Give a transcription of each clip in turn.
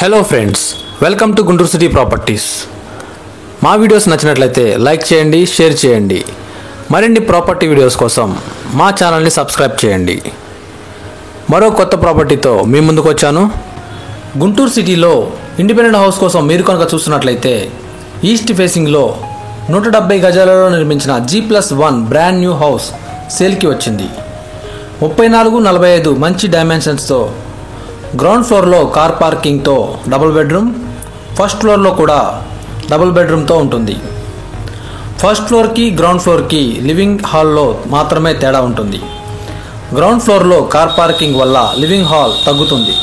Hello friends, welcome to Guntur city properties. మా videos నచ్చినట్లయితే like చేయండి, షేర్ చేయండి. మరిన్ని ప్రాపర్టీ వీడియోస్ కోసం మా ఛానల్ని సబ్స్క్రైబ్ చేయండి. మరో కొత్త ప్రాపర్టీతో మీ ముందుకు వచ్చాను. గుంటూరు సిటీలో ఇండిపెండెంట్ హౌస్ కోసం మీరు కనుక చూస్తున్నట్లయితే ఈస్ట్ ఫేసింగ్లో 170 గజాలలో నిర్మించిన G+1 బ్రాండ్ న్యూ హౌస్ సేల్కి వచ్చింది. 34-45 మంచి డైమెన్షన్స్తో గ్రౌండ్ ఫ్లోర్లో కార్ పార్కింగ్తో డబుల్ బెడ్రూమ్, ఫస్ట్ ఫ్లోర్లో కూడా డబుల్ బెడ్రూమ్తో ఉంటుంది. ఫస్ట్ ఫ్లోర్కి గ్రౌండ్ ఫ్లోర్కి లివింగ్ హాల్లో మాత్రమే తేడా ఉంటుంది. గ్రౌండ్ ఫ్లోర్లో కార్ పార్కింగ్ వల్ల లివింగ్ హాల్ తగ్గుతుంది.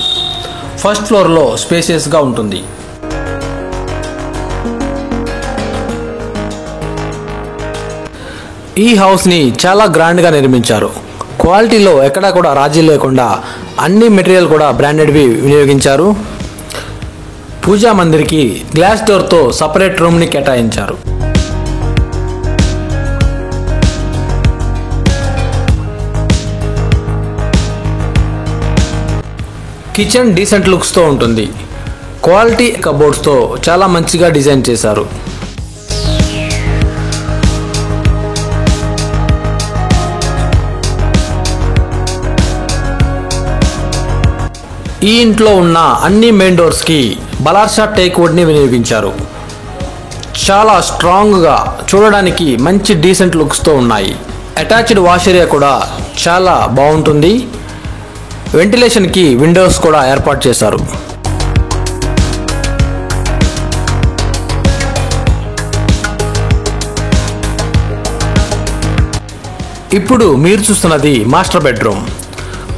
ఫస్ట్ ఫ్లోర్లో స్పేసియస్గా ఉంటుంది. ఈ హౌస్ని చాలా గ్రాండ్గా నిర్మించారు. క్వాలిటీలో ఎక్కడా కూడా రాజీ లేకుండా అన్ని మెటీరియల్ కూడా బ్రాండెడ్వి వినియోగించారు. పూజా మందిర్కి గ్లాస్ డోర్తో సపరేట్ రూమ్ని కేటాయించారు. కిచెన్ డీసెంట్ లుక్స్తో ఉంటుంది. క్వాలిటీ కబోర్డ్స్తో చాలా మంచిగా డిజైన్ చేశారు. ఈ ఇంట్లో ఉన్న అన్ని మెయిన్ డోర్స్కి బలార్షా టేక్ వుడ్ని వినియోగించారు. చాలా స్ట్రాంగ్గా, చూడడానికి మంచి డీసెంట్ లుక్స్తో ఉన్నాయి. అటాచ్డ్ వాష్ ఏరియా కూడా చాలా బాగుంటుంది. వెంటిలేషన్కి విండోస్ కూడా ఏర్పాటు చేశారు. ఇప్పుడు మీరు చూస్తున్నది మాస్టర్ బెడ్రూమ్.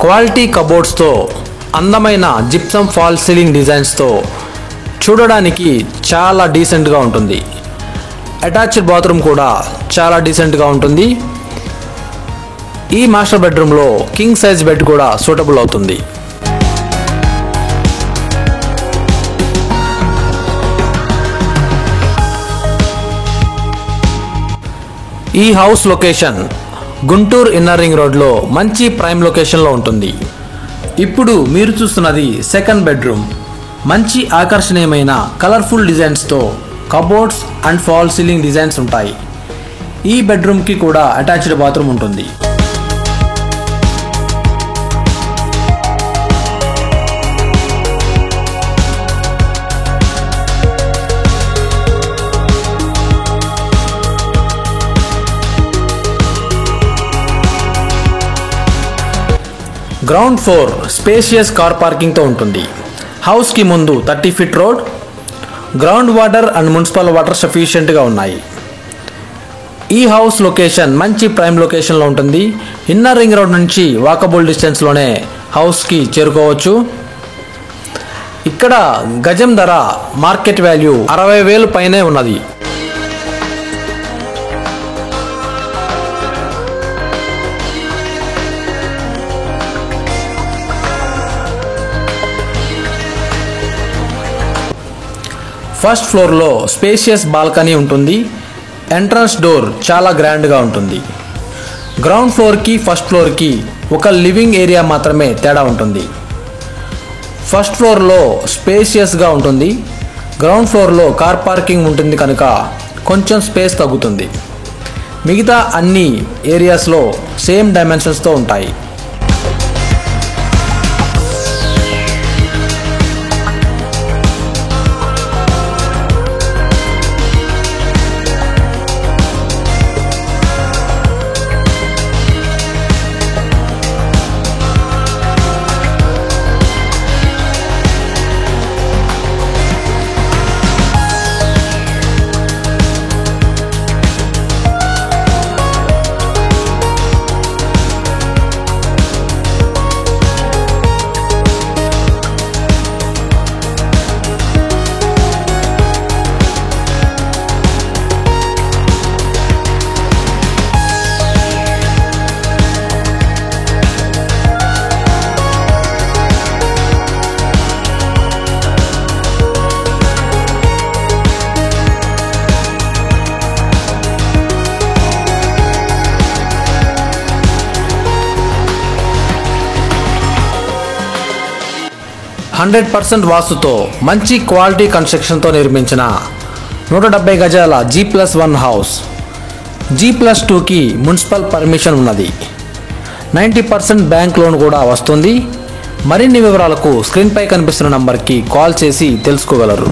క్వాలిటీ కబోర్డ్స్తో అందమైన జిప్సమ్ ఫాల్ సీలింగ్ డిజైన్స్తో చూడడానికి చాలా డీసెంట్గా ఉంటుంది. అటాచ్డ్ బాత్రూమ్ కూడా చాలా డీసెంట్గా ఉంటుంది. ఈ మాస్టర్ బెడ్రూమ్లో కింగ్ సైజ్ బెడ్ కూడా సూటబుల్ అవుతుంది. ఈ house location Guntur inner ring రోడ్లో మంచి ప్రైమ్ లొకేషన్లో ఉంటుంది. ఇప్పుడు మీరు చూస్తున్నది సెకండ్ బెడ్రూమ్. మంచి ఆకర్షణీయమైన కలర్ఫుల్ డిజైన్స్తో cupboards and fall ceiling designs ఉంటాయి. ఈ బెడ్రూమ్కి కూడా అటాచ్డ్ బాత్రూమ్ ఉంటుంది. గ్రౌండ్ ఫ్లోర్ స్పేషియస్ కార్ పార్కింగ్తో ఉంటుంది. హౌస్కి ముందు 30 feet road, ground water and municipal water సఫిషియెంట్గా ఉన్నాయి. ఈ హౌస్ లొకేషన్ మంచి ప్రైమ్ లొకేషన్లో ఉంటుంది. ఇన్నర్ రింగ్ రోడ్ నుంచి వాకబుల్ డిస్టెన్స్లోనే హౌస్కి చేరుకోవచ్చు. ఇక్కడ గజం ధర మార్కెట్ వాల్యూ 60,000 పైనే ఉన్నది. ఫస్ట్ ఫ్లోర్లో స్పేషియస్ బాల్కనీ ఉంటుంది. ఎంట్రన్స్ డోర్ చాలా గ్రాండ్గా ఉంటుంది. గ్రౌండ్ ఫ్లోర్కి ఫస్ట్ ఫ్లోర్కి ఒక లివింగ్ ఏరియా మాత్రమే తేడా ఉంటుంది. ఫస్ట్ ఫ్లోర్లో స్పేషియస్గా ఉంటుంది. గ్రౌండ్ ఫ్లోర్లో కార్ పార్కింగ్ ఉంటుంది కనుక కొంచెం స్పేస్ తగ్గుతుంది. మిగతా అన్ని ఏరియాస్లో సేమ్ డైమెన్షన్స్తో ఉంటాయి. 100% వాస్తుతో మంచి క్వాలిటీ కన్స్ట్రక్షన్తో నిర్మించిన 170 గజాల G+1 హౌస్. G+2కి మున్సిపల్ పర్మిషన్ ఉన్నది. 90% బ్యాంక్ లోన్ కూడా వస్తుంది. మరిన్ని వివరాలకు స్క్రీన్పై కనిపిస్తున్న నంబర్కి కాల్ చేసి తెలుసుకోగలరు.